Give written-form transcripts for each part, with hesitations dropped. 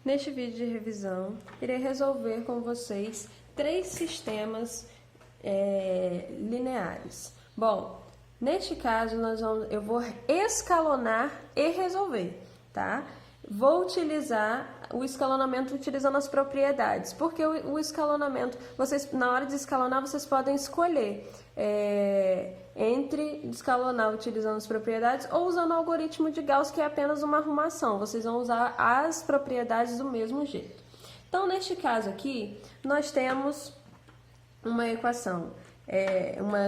Neste vídeo de revisão, irei resolver com vocês 3 sistemas lineares. Bom, neste caso eu vou escalonar e resolver, tá? Vou utilizar o escalonamento utilizando as propriedades, porque o escalonamento, na hora de escalonar, vocês podem escolher entre escalonar utilizando as propriedades ou usando o algoritmo de Gauss, que é apenas uma arrumação. Vocês vão usar as propriedades do mesmo jeito. Então, neste caso aqui, nós temos uma equação,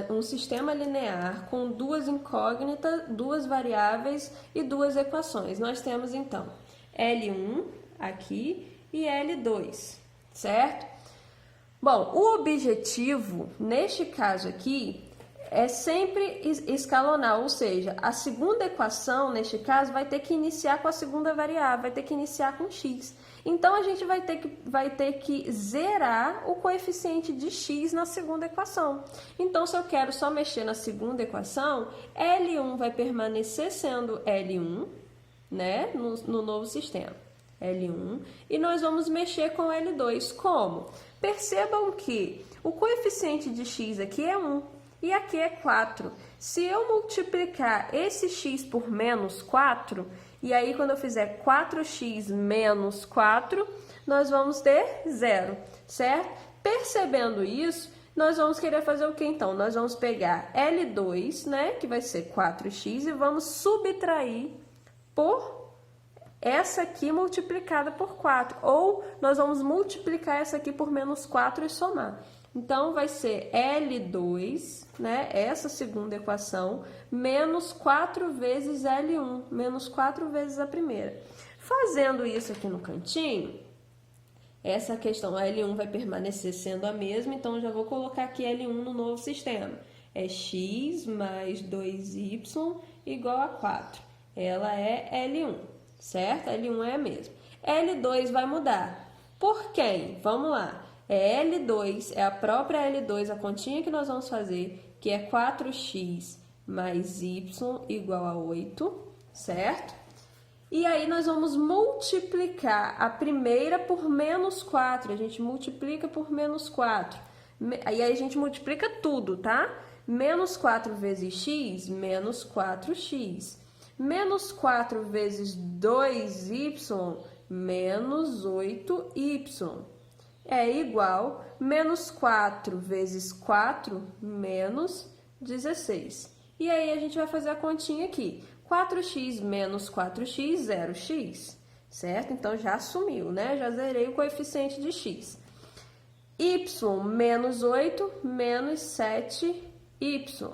um sistema linear com 2 incógnitas, 2 variáveis e 2 equações. Nós temos, então, L1 aqui e L2, certo? Bom, o objetivo, neste caso aqui, é sempre escalonar, ou seja, a segunda equação, neste caso, vai ter que iniciar com a segunda variável, vai ter que iniciar com x. Então, a gente vai ter que zerar o coeficiente de x na segunda equação. Então, se eu quero só mexer na segunda equação, L1 vai permanecer sendo L1, né, no novo sistema, L1, e nós vamos mexer com L2. Como? Percebam que o coeficiente de x aqui é 1 e aqui é 4. Se eu multiplicar esse x por menos 4, e aí quando eu fizer 4x menos 4, nós vamos ter 0, certo? Percebendo isso, nós vamos querer fazer o que então? Nós vamos pegar L2, né, que vai ser 4x, e vamos subtrair por essa aqui multiplicada por 4. Ou nós vamos multiplicar essa aqui por menos 4 e somar. Então, vai ser L2, né, essa segunda equação, menos 4 vezes L1, menos 4 vezes a primeira. Fazendo isso aqui no cantinho, essa questão L1 vai permanecer sendo a mesma, então eu já vou colocar aqui L1 no novo sistema. É x mais 2y igual a 4. Ela é L1, certo? L1 é a mesma. L2 vai mudar. Por quem? Vamos lá. L2, é a própria L2, a continha que nós vamos fazer, que é 4x mais y igual a 8, certo? E aí nós vamos multiplicar a primeira por menos 4, a gente multiplica por menos 4. Aí a gente multiplica tudo, tá? Menos 4 vezes x, menos 4x. Menos 4 vezes 2y, menos 8y. É igual menos 4 vezes 4, menos 16. E aí a gente vai fazer a continha aqui. 4x menos 4x, 0x, certo? Então, já sumiu, né? Já zerei o coeficiente de x. Y menos 8, menos 7y.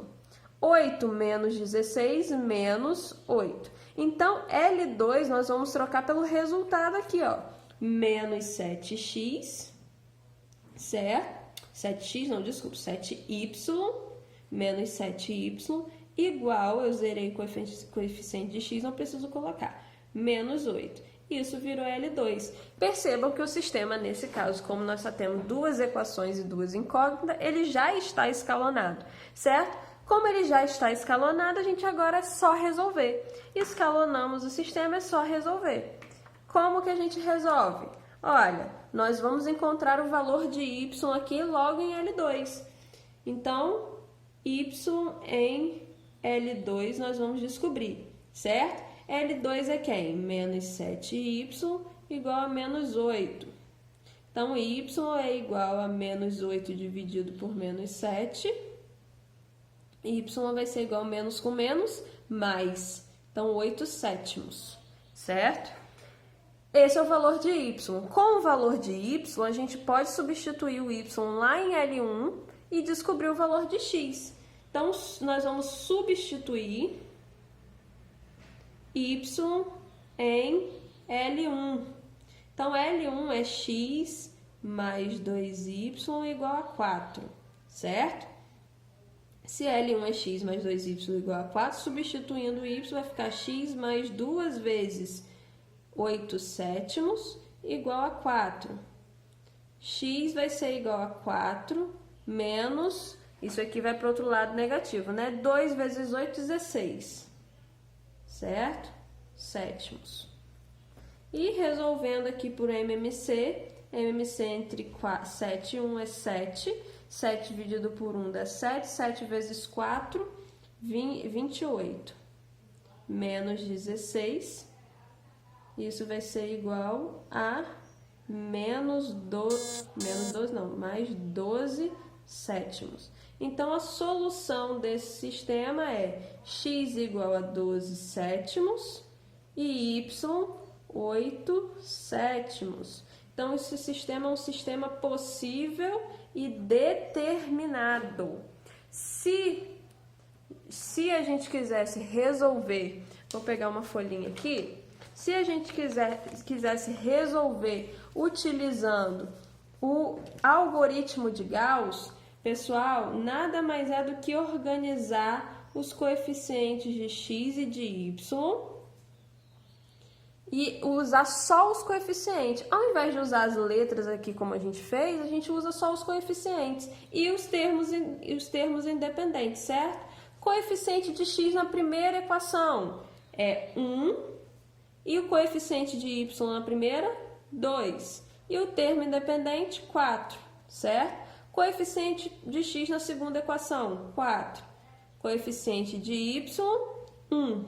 8 menos 16, menos 8. Então, L2 nós vamos trocar pelo resultado aqui, ó. Menos 7x, certo? 7x, não, desculpa, 7y, menos 7y, igual, eu zerei o coeficiente de x, não preciso colocar, menos 8. Isso virou L2. Percebam que o sistema, nesse caso, como nós só temos 2 equações e 2 incógnitas, ele já está escalonado, certo? Como ele já está escalonado, a gente agora é só resolver. Escalonamos o sistema, é só resolver. Como que a gente resolve? Olha, nós vamos encontrar o valor de y aqui logo em L2. Então, y em L2 nós vamos descobrir, certo? L2 é quem? Menos 7y igual a menos 8. Então, y é igual a menos 8 dividido por menos 7. Y vai ser igual a menos com menos, mais. Então, 8 sétimos, certo? Esse é o valor de y. Com o valor de y, a gente pode substituir o y lá em L1 e descobrir o valor de x. Então, nós vamos substituir y em L1. Então, L1 é x mais 2y igual a 4, certo? Se L1 é x mais 2y igual a 4, substituindo o y, vai ficar x mais 2 vezes 8 sétimos igual a 4. X vai ser igual a 4 menos, isso aqui vai para o outro lado negativo, né? 2 vezes 8, 16, certo? Sétimos. E resolvendo aqui por MMC entre 7 e 1 é 7. 7 dividido por 1 dá 7. 7 vezes 4, 28. Menos 16. Isso vai ser igual a mais 12 sétimos. Então, a solução desse sistema é x igual a 12 sétimos e y 8 sétimos. Então, esse sistema é um sistema possível e determinado. Se a gente quisesse resolver, vou pegar uma folhinha aqui, se a gente quisesse resolver utilizando o algoritmo de Gauss, pessoal, nada mais é do que organizar os coeficientes de x e de y e usar só os coeficientes. Ao invés de usar as letras aqui como a gente fez, a gente usa só os coeficientes e os termos independentes, certo? Coeficiente de x na primeira equação é 1 e o coeficiente de y na primeira, 2. E o termo independente, 4, certo? Coeficiente de x na segunda equação, 4. Coeficiente de y, 1.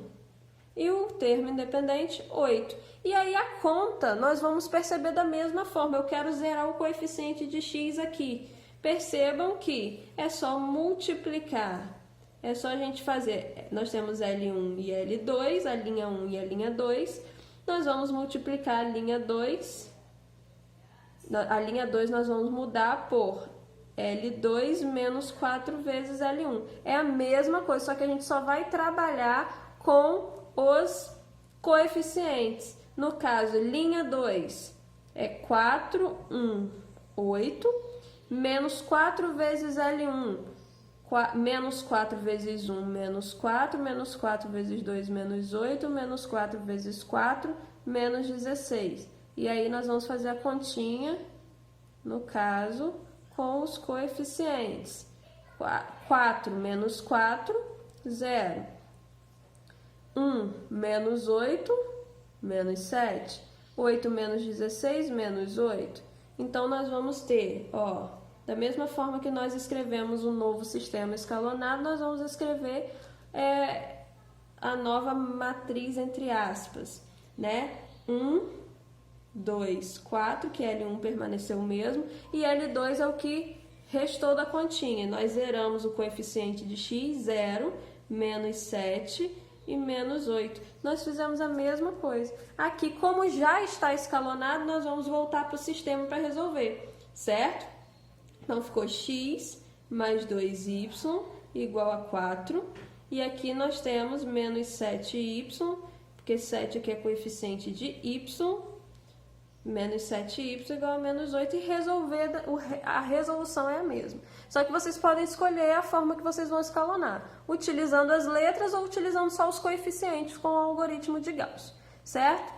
E o termo independente, 8. E aí a conta nós vamos perceber da mesma forma. Eu quero zerar o coeficiente de x aqui. Percebam que é só multiplicar. É só a gente fazer, nós temos L1 e L2, a linha 1 e a linha 2. Nós vamos multiplicar a linha 2. A linha 2 nós vamos mudar por L2 menos 4 vezes L1. É a mesma coisa, só que a gente só vai trabalhar com os coeficientes. No caso, linha 2 é 4, 1, 8, menos 4 vezes L1. Menos 4 vezes 1, menos 4, menos 4 vezes 2, menos 8, menos 4 vezes 4, menos 16. E aí nós vamos fazer a continha, no caso, com os coeficientes. 4 menos 4, 0. 1 menos 8, menos 7. 8 menos 16, menos 8. Então, nós vamos ter, ó... Da mesma forma que nós escrevemos um novo sistema escalonado, nós vamos escrever a nova matriz entre aspas, né? 1, 2, 4, que L1 permaneceu o mesmo, e L2 é o que restou da continha. Nós zeramos o coeficiente de x, 0, menos 7 e menos 8. Nós fizemos a mesma coisa. Aqui, como já está escalonado, nós vamos voltar para o sistema para resolver, certo? Então, ficou x mais 2y igual a 4. E aqui nós temos menos 7y, porque 7 aqui é coeficiente de y. Menos 7y igual a menos 8. E a resolução é a mesma. Só que vocês podem escolher a forma que vocês vão escalonar. Utilizando as letras ou utilizando só os coeficientes com o algoritmo de Gauss. Certo?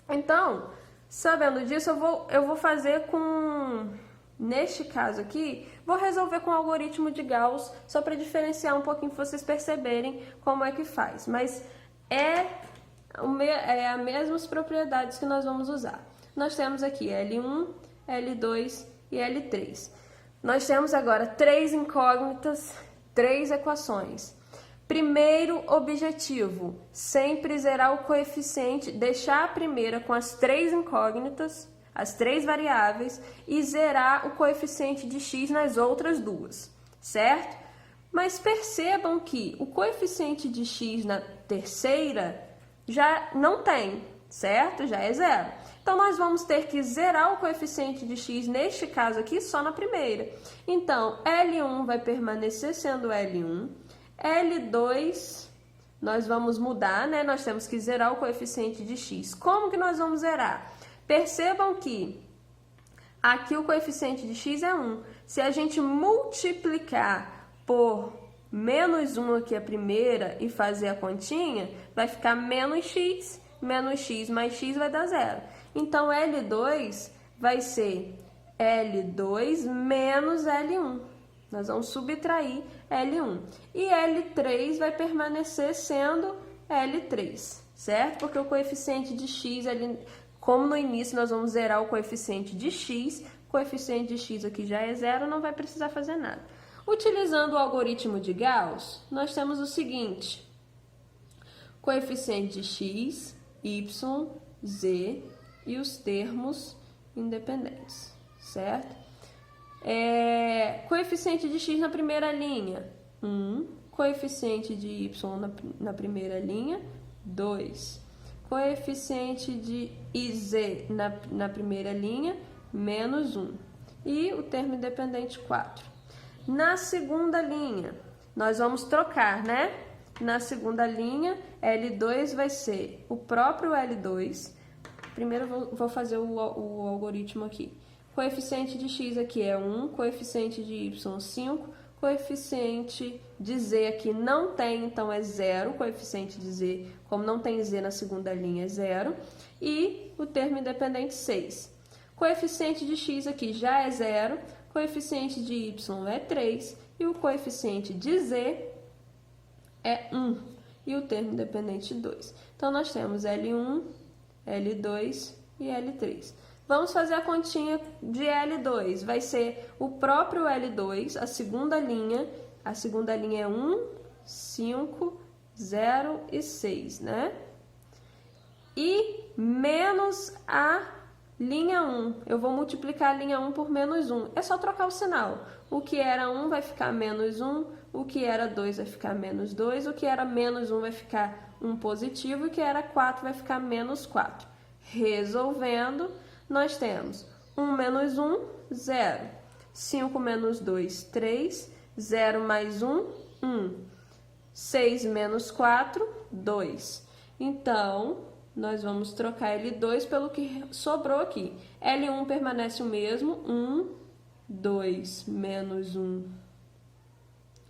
Então, sabendo disso, eu vou fazer com... Neste caso aqui, vou resolver com o algoritmo de Gauss, só para diferenciar um pouquinho, para vocês perceberem como é que faz. Mas é as mesmas propriedades que nós vamos usar. Nós temos aqui L1, L2 e L3. Nós temos agora 3 incógnitas, 3 equações. Primeiro objetivo, sempre zerar o coeficiente, deixar a primeira com as 3 incógnitas, as 3 variáveis, e zerar o coeficiente de x nas outras duas, certo? Mas percebam que o coeficiente de x na terceira já não tem, certo? Já é 0. Então, nós vamos ter que zerar o coeficiente de x, neste caso aqui, só na primeira. Então, L1 vai permanecer sendo L1, L2 nós vamos mudar, né? Nós temos que zerar o coeficiente de x. Como que nós vamos zerar? Percebam que aqui o coeficiente de x é 1. Se a gente multiplicar por menos 1 aqui a primeira e fazer a continha, vai ficar menos x mais x vai dar 0. Então, L2 vai ser L2 menos L1. Nós vamos subtrair L1. E L3 vai permanecer sendo L3. Certo? Porque o coeficiente de x ali Como no início nós vamos zerar o coeficiente de x, o coeficiente de x aqui já é zero, não vai precisar fazer nada. Utilizando o algoritmo de Gauss, nós temos o seguinte: coeficiente de x, y, z e os termos independentes, certo? Coeficiente de x na primeira linha, 1. Coeficiente de y na primeira linha, 2. Coeficiente de z na primeira linha, menos 1. E o termo independente, 4. Na segunda linha, nós vamos trocar, né? Na segunda linha, L2 vai ser o próprio L2. Primeiro eu vou fazer o algoritmo aqui. Coeficiente de x aqui é 1, coeficiente de y 5, coeficiente de z aqui não tem, então é 0, coeficiente de z, como não tem z na segunda linha, é 0, e o termo independente 6. Coeficiente de x aqui já é 0, coeficiente de y é 3, e o coeficiente de z é 1, e o termo independente 2. Então, nós temos L1, L2 e L3. Vamos fazer a continha de L2. Vai ser o próprio L2, a segunda linha. A segunda linha é 1, 5, 0 e 6, né? E menos a linha 1. Eu vou multiplicar a linha 1 por menos 1. É só trocar o sinal. O que era 1 vai ficar menos 1. O que era 2 vai ficar menos 2. O que era menos 1 vai ficar 1 positivo. E o que era 4 vai ficar menos 4. Resolvendo, nós temos 1 menos 1, 0. 5 menos 2, 3. 0 mais 1, 1. 6 menos 4, 2. Então, nós vamos trocar L2 pelo que sobrou aqui. L1 permanece o mesmo, 1, 2, menos 1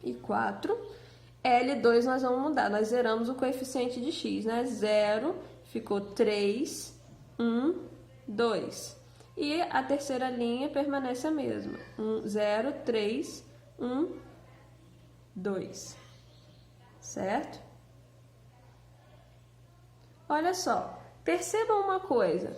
e 4. L2 nós vamos mudar, nós zeramos o coeficiente de x, né? 0, ficou 3, 1, 2. E a terceira linha permanece a mesma, 0, 3, 1, 2. Certo? Olha só, percebam uma coisa.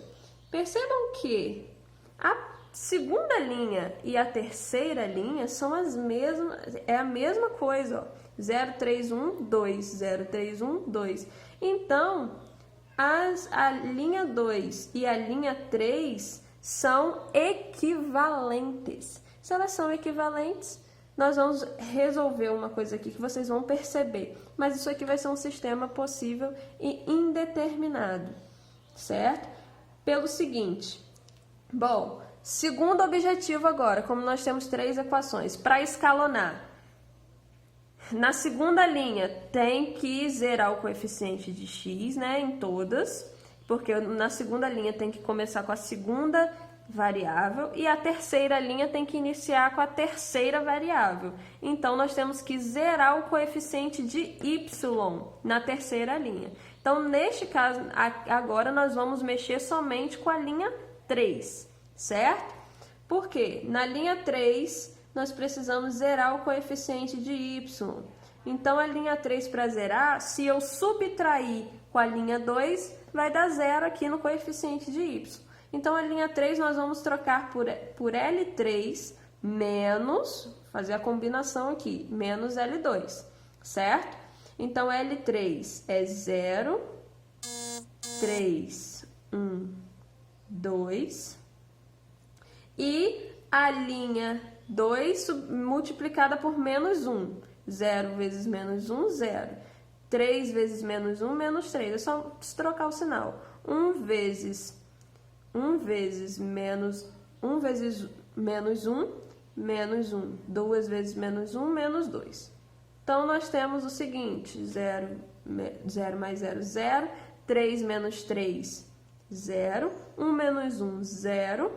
Percebam que a segunda linha e a terceira linha são as mesmas, é a mesma coisa, ó. 0, 3, 1, 2, 0, 3, 1, 2. Então, a linha 2 e a linha 3 são equivalentes. Se elas são equivalentes, nós vamos resolver uma coisa aqui que vocês vão perceber. Mas isso aqui vai ser um sistema possível e indeterminado, certo? Pelo seguinte, bom, segundo objetivo agora, como nós temos 3 equações, para escalonar, na segunda linha tem que zerar o coeficiente de x, né, em todas, porque na segunda linha tem que começar com a segunda variável e a terceira linha tem que iniciar com a terceira variável. Então, nós temos que zerar o coeficiente de y na terceira linha. Então, neste caso, agora nós vamos mexer somente com a linha 3, certo? Por quê? Na linha 3, nós precisamos zerar o coeficiente de y. Então, a linha 3 para zerar, se eu subtrair com a linha 2, vai dar 0 aqui no coeficiente de y. Então, a linha 3 nós vamos trocar por L3 menos, fazer a combinação aqui, menos L2, certo? Então, L3 é 0, 3, 1, 2. E a linha 2 multiplicada por menos 1. 0 vezes menos 1, 0. 3 vezes menos 1, menos 3. É só trocar o sinal. 1 vezes menos 1 vezes menos 1, menos 1. 2 vezes menos 1, menos 2. Então, nós temos o seguinte, 0 mais 0, 0. 3 menos 3, 0. 1 menos 1, 0.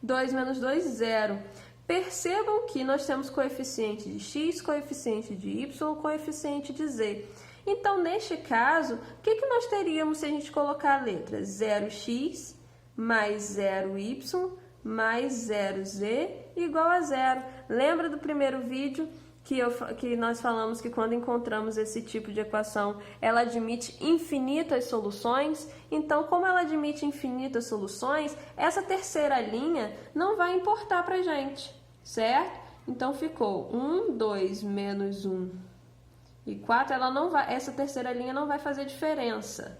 2 menos 2, 0. Percebam que nós temos coeficiente de x, coeficiente de y, coeficiente de z. Então, neste caso, o que nós teríamos se a gente colocar a letra? 0x mais 0y mais 0z igual a 0. Lembra do primeiro vídeo que nós falamos que quando encontramos esse tipo de equação, ela admite infinitas soluções. Então, como ela admite infinitas soluções, essa terceira linha não vai importar para a gente, certo? Então, ficou 1, 2, menos 1 e 4. Essa terceira linha não vai fazer diferença,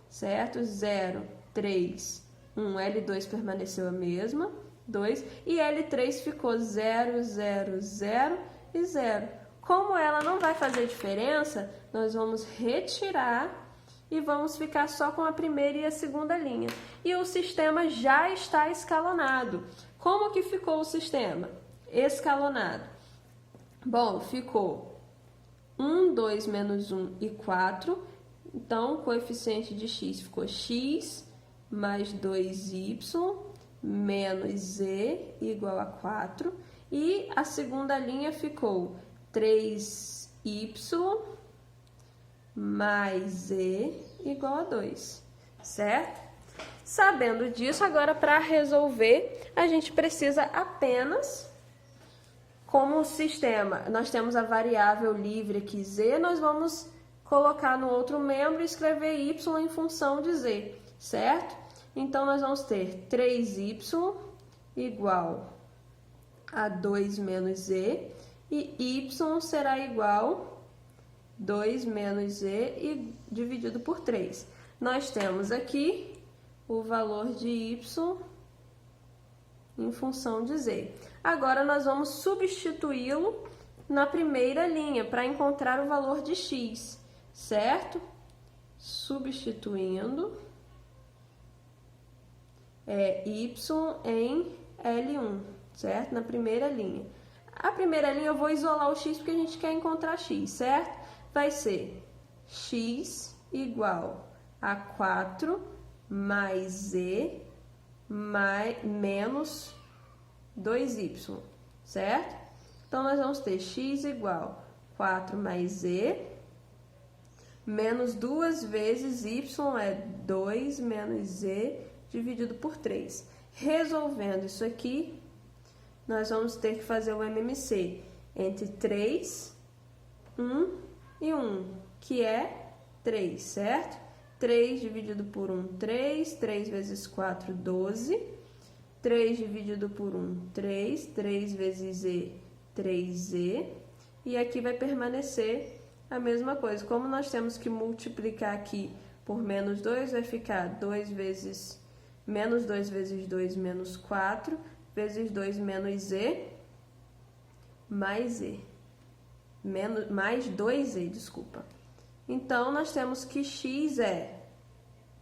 certo? 0, 3, 1. L2 permaneceu a mesma, 2. E L3 ficou 0, 0, 0 e 0. Como ela não vai fazer diferença, nós vamos retirar e vamos ficar só com a primeira e a segunda linha. E o sistema já está escalonado. Como que ficou o sistema? Escalonado. Bom, ficou 1, 2, menos 1 e 4. Então, o coeficiente de x ficou x mais 2y menos z igual a 4. E a segunda linha ficou 3y mais z igual a 2, certo? Sabendo disso, agora para resolver, a gente precisa apenas, como o sistema, nós temos a variável livre aqui z, nós vamos colocar no outro membro e escrever y em função de z, certo? Então, nós vamos ter 3y igual a 2 menos z, e y será igual a 2 menos z e dividido por 3. Nós temos aqui o valor de y em função de z. Agora, nós vamos substituí-lo na primeira linha para encontrar o valor de x, certo? Substituindo y em L1. Certo? Na primeira linha. A primeira linha eu vou isolar o x porque a gente quer encontrar x, certo? Vai ser x igual a 4 mais z menos 2y, certo? Então, nós vamos ter x igual a 4 mais z menos 2 vezes y é 2 menos z dividido por 3. Resolvendo isso aqui, nós vamos ter que fazer o MMC entre 3, 1 e 1, que é 3, certo? 3 dividido por 1, 3. 3 vezes 4, 12. 3 dividido por 1, 3. 3 vezes z, 3z. E aqui vai permanecer a mesma coisa. Como nós temos que multiplicar aqui por menos 2, vai ficar 2 vezes... menos 2 vezes 2, menos 4, vezes 2 menos z, mais z. Mais 2z, desculpa. Então, nós temos que x é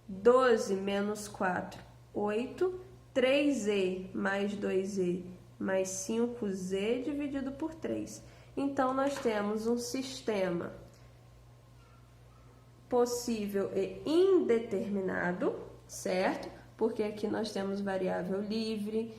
12 menos 4, 8, 3z mais 2z mais 5z dividido por 3. Então, nós temos um sistema possível e indeterminado, certo? Porque aqui nós temos variável livre,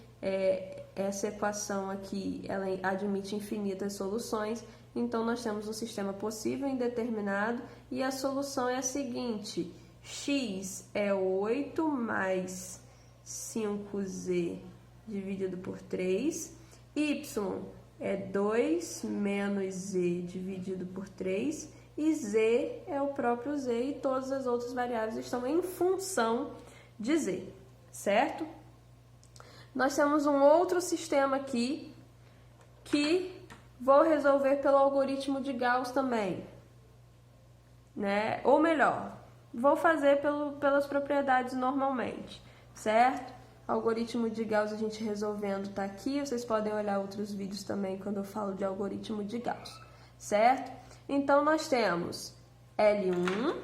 essa equação aqui ela admite infinitas soluções, então nós temos um sistema possível e indeterminado, e a solução é a seguinte: x é 8 mais 5z dividido por 3, y é 2 menos z dividido por 3, e z é o próprio z, e todas as outras variáveis estão em função de z, certo? Nós temos um outro sistema aqui que vou resolver pelo algoritmo de Gauss também, né? Ou melhor, vou fazer pelas propriedades normalmente, certo? Algoritmo de Gauss a gente resolvendo tá aqui, vocês podem olhar outros vídeos também quando eu falo de algoritmo de Gauss, certo? Então, nós temos L1,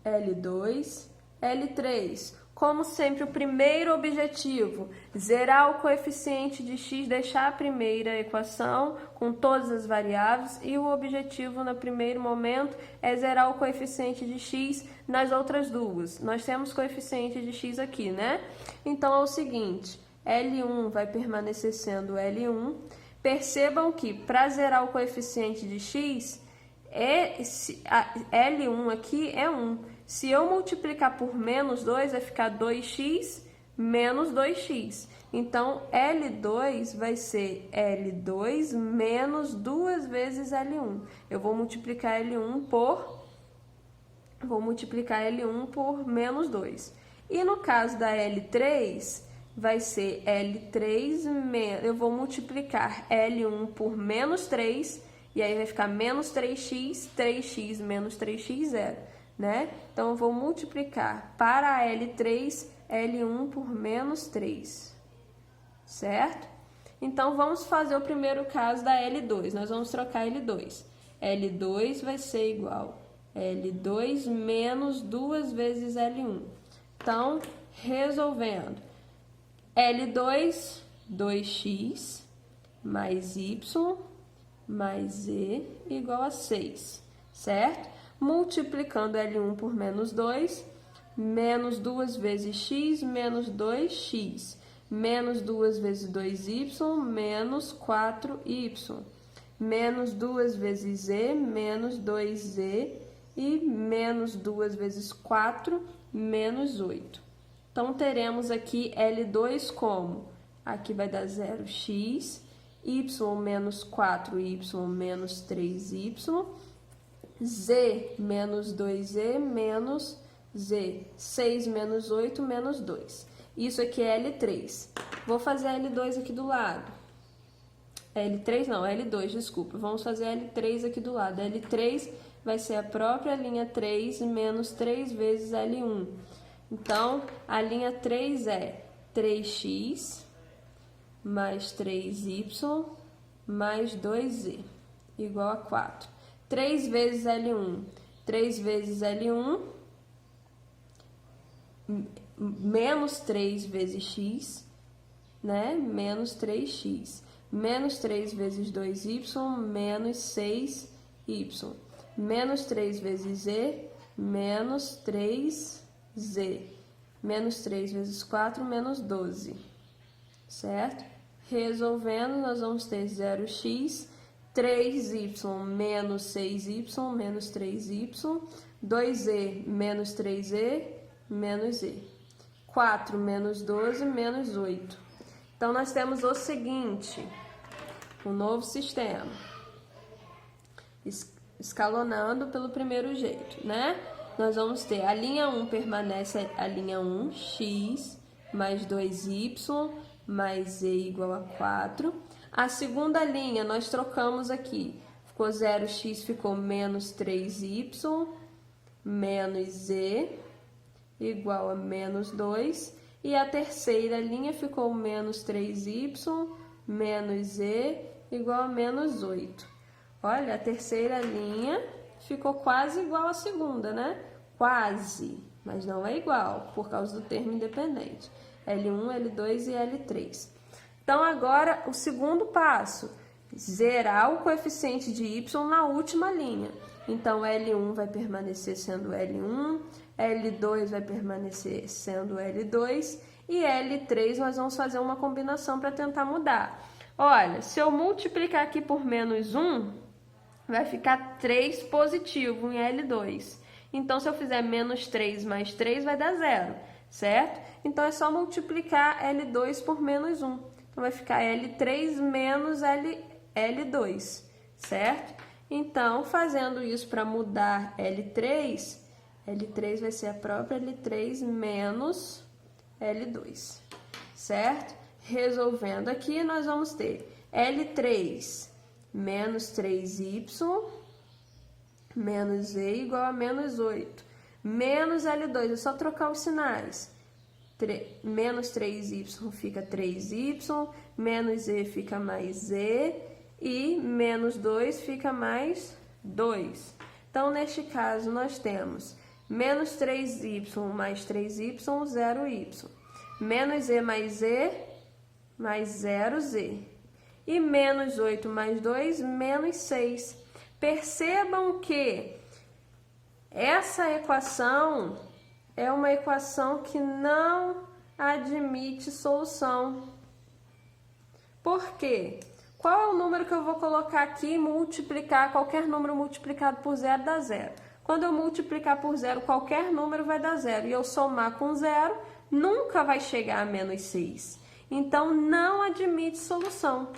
L2, L3. Como sempre, o primeiro objetivo, zerar o coeficiente de x, deixar a primeira equação com todas as variáveis, e o objetivo no primeiro momento é zerar o coeficiente de x nas outras duas. Nós temos coeficiente de x aqui, né? Então, é o seguinte, L1 vai permanecer sendo L1. Percebam que, para zerar o coeficiente de x, L1 aqui é 1. Se eu multiplicar por menos 2, vai ficar 2x menos 2x. Então, L2 vai ser L2 menos 2 vezes L1. Eu vou multiplicar L1 por menos 2. E no caso da L3, vai ser L3 menos... Eu vou multiplicar L1 por menos 3, e aí vai ficar menos 3x, 3x menos 3x, 0, né? Então, eu vou multiplicar para a L3, L1 por menos 3, certo? Então, vamos fazer o primeiro caso da L2. Nós vamos trocar L2. L2 vai ser igual a L2 menos 2 vezes L1. Então, resolvendo. L2, 2x mais y mais z igual a 6, certo? Multiplicando L1 por menos 2, menos 2 vezes x, menos 2x, menos 2 vezes 2y, menos 4y, menos 2 vezes z, menos 2z, e menos 2 vezes 4, menos 8. Então, teremos aqui L2 como? Aqui vai dar 0x, y menos 4y menos 3y, z menos 2z menos z, 6 menos 8 menos 2. Isso aqui é L3. Vou fazer L2 aqui do lado. L3 não, L2, desculpa. Vamos fazer L3 aqui do lado. L3 vai ser a própria linha 3 menos 3 vezes L1. Então, a linha 3 é 3x mais 3y mais 2z igual a 4. 3 vezes L1, 3 vezes L1, menos 3 vezes x, né? Menos 3x. Menos 3 vezes 2y, menos 6y. Menos 3 vezes z, menos 3z. Menos 3 vezes 4, menos 12. Certo? Resolvendo, nós vamos ter 0x, 3y menos 6y, menos 3y, 2z menos 3z, menos z. 4 menos 12, menos 8. Então, nós temos o seguinte, um novo sistema, escalonando pelo primeiro jeito, né? Nós vamos ter a linha 1 permanece a linha 1, x mais 2y mais z igual a 4. A segunda linha nós trocamos aqui, ficou 0x, ficou menos 3y menos z igual a menos 2. E a terceira linha ficou menos 3y menos z igual a menos 8. Olha, a terceira linha ficou quase igual à segunda, né? Quase, mas não é igual, por causa do termo independente. L1, L2 e L3. Então, agora, o segundo passo, zerar o coeficiente de y na última linha. Então, L1 vai permanecer sendo L1, L2 vai permanecer sendo L2 e L3 nós vamos fazer uma combinação para tentar mudar. Olha, se eu multiplicar aqui por menos 1, vai ficar 3 positivo em L2. Então, se eu fizer menos 3 mais 3, vai dar 0, certo? Então, é só multiplicar L2 por menos 1. Então, vai ficar L3 menos L2, certo? Então, fazendo isso para mudar L3 vai ser a própria L3 menos L2, certo? Resolvendo aqui, nós vamos ter L3 menos 3y menos z igual a menos 8. Menos L2, é só trocar os sinais. Menos 3y fica 3y, menos z fica mais z, e menos 2 fica mais 2. Então, neste caso, nós temos menos 3y mais 3y, 0y. Menos z mais z, mais 0z. E menos 8 mais 2, menos 6. Percebam que essa equação é uma equação que não admite solução. Por quê? Qual é o número que eu vou colocar aqui e multiplicar? Qualquer número multiplicado por 0 dá 0. Quando eu multiplicar por 0, qualquer número vai dar 0. E eu somar com 0, nunca vai chegar a menos 6. Então, não admite solução.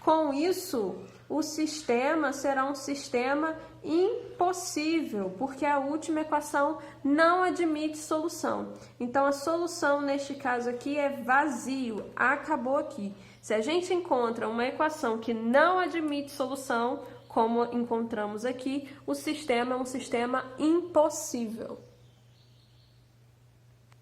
Com isso, o sistema será um sistema impossível, porque a última equação não admite solução. Então, a solução neste caso aqui é vazio, acabou aqui. Se a gente encontra uma equação que não admite solução, como encontramos aqui, o sistema é um sistema impossível.